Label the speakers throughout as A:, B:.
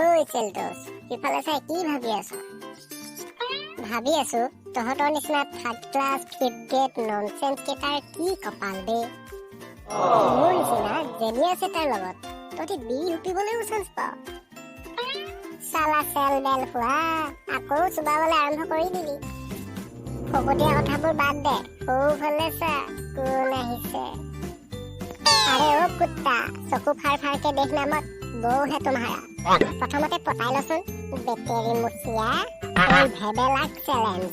A: ঐ চেল্টছ, ইফালে চাই কি ভাবি আছ? ভাবি আছো তহঁতৰ নিচিনা third class fifth grade nonsense কেইটাৰ কি কপাল বে। মোৰ নিচিনা জেনিয়াছ এটাৰ লগত তহঁতি বিল হুপিবলৈও চান্স পাৱ। চালা চেল বেল হোৱা আকৌ চুবাবলৈ আৰম্ভ কৰি দিলি। ফকতীয়া কথাবোৰ বাদ দে, সৌফালে চা কোন আহিছে। আৰে অ কুত্তা, চকু ফাৰ ফাৰকে দেখ নামত বৌহে তোমাৰা। প্ৰথমতে পতাই লচোন বেটেৰী মুচিয়া ভেবেলাক চেলেঞ্জ,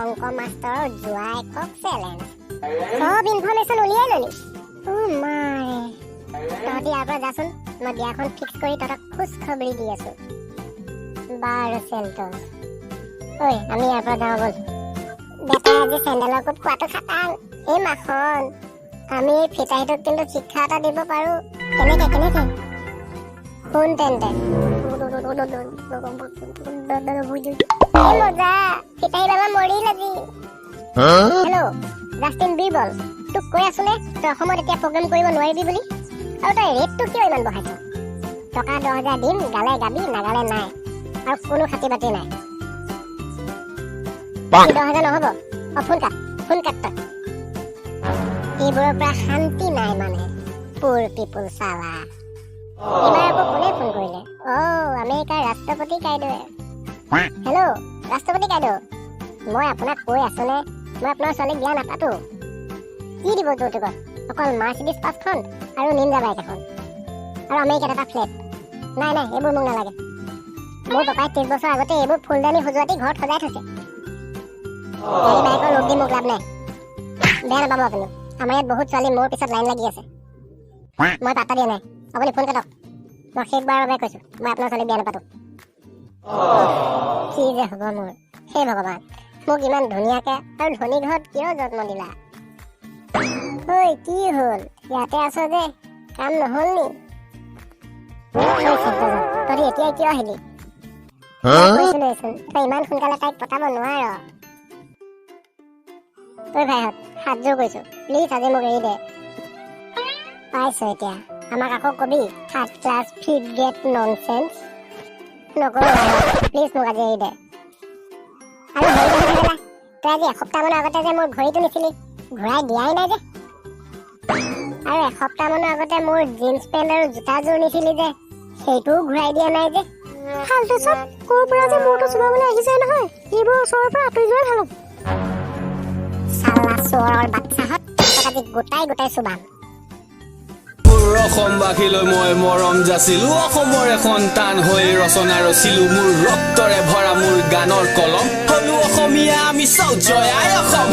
A: অংক মাষ্টৰৰ জোৱাইকক চেলেঞ্জ। চব ইনফৰমেশ্যন উলিয়াই ললি। মাৰে তহঁতি ইয়াৰ পৰা যাচোন, মই বিয়াখন ফিক্স কৰি তহঁতক খোজ খবৰি দি আছো। বাৰু চেল্টছ, ঐ আমি ইয়াৰ পৰা যাওঁ বল। বেটাই আজি চেণ্ডেলৰ কোট খোৱাটো খাটাং। এই মাখন আমি ফিতাহীটোক কিন্তু শিক্ষা এটা দিব পাৰো। কেনেকে কেনেকে শুন তেন্তে। মজা ফিতাহী বাবা মৰিল আজি। হেল্ল' জাষ্টিন বিৰবল, তোক কৈ আছো নে তই অসমত এতিয়া প্ৰগ্ৰেম কৰিব নোৱাৰিবি বুলি? আৰু তই ৰেটটো কিয় ইমান বঢ়াইছ? টকা 10,000 দিম, গালে গাবি নাগালে নাই, আৰু কোনো খাতি বাতি নাই। 10,000 নহব। ফোন কাট তই। এইবোৰৰ পৰা শান্তি নাই মানে পুৰ পিপুল চালা। এইবাৰ আকৌ কোনে ফোন কৰিলে? আমেৰিকাৰ ৰাষ্ট্ৰপতি কাইদেৱে। হেল্ল' ৰাষ্ট্ৰপতি কাইদেউ, মই আপোনাক কৈ আছো নে মই আপোনাৰ ছোৱালীক বিয়া নাপাতো। কি দিব যৌতুকত? অকল মাৰ্চিডিজ 5খন আৰু নিনজা বাইক এখন আৰু আমেৰিকাত এটা ফ্লেট। নাই এইবোৰ মোক নালাগে। মোৰ পাপাই 30 বছৰ আগতে এইবোৰ ফুলদানি সজোৱাতি ঘৰত সজাই থৈছে। এই বাইকৰ লোক দি মোক লাভ নাই। বেয়া নাপাব আপুনি, আমাৰ ইয়াত বহুত ছোৱালী মোৰ পিছত লাইন লাগি আছে। মই পাত্তা দিয়া নাই, আপুনি ফোন কাটক। মই শেষবাৰৰ বাবে কৈছো মই আপোনাৰ ছোৱালীক বিয়া নাপাতো। কি যে হব মোৰ, হে ভগৱান, মোক ইমান ধুনীয়াকে আৰু ধনী ঘৰত কিয় জন্ম দিলা? ঐ কি হল, ইয়াতে আছ যে কাম নহল নি? তহঁতি এতিয়াই কিয় আহিলি? কৈছিলোচোন তই ইমান সোনকালে তাইক পতাব নোৱাৰ। তই ভাইহঁত হাতযোৰ কৈছো, প্লিজ আজি মোক এৰি দে। পাইছ এতিয়া, আমাক আকৌ কবি third class fifth grade nonsense? নকৰো প্লিজ, মোক আজি এৰি দে। আৰু তই আজি এসপ্তাহ মানৰ আগতে যে মোৰ ঘড়ীটো নিছিলি, ঘূৰাই দিয়াই নাই যে। আৰু এসপ্তাহ মানৰ আগতে মোৰ জিন্স পেণ্ট আৰু জোতাযোৰ নিছিলি যে, সেইটোও ঘূৰাই দিয়া নাই যে। ফাল্টু চব ক'ৰ পৰা যে মূৰটো চুবাবলৈ আহিছে নহয়, এইবোৰ ওচৰৰ পৰা আঁতৰি যোৱাই ভাল। চালা চোৰৰ বাচ্চাহঁত আজি গোটাই চুবাম।
B: অসমবাসীলৈ মই মৰম যাচিলো, অসমৰ এখন টান হৈ ৰচনা ৰচিলো। মোৰ ৰক্তৰে ভৰা মোৰ গানৰ কলম, হলো অসমীয়া আমি চাও জয় আই অসম।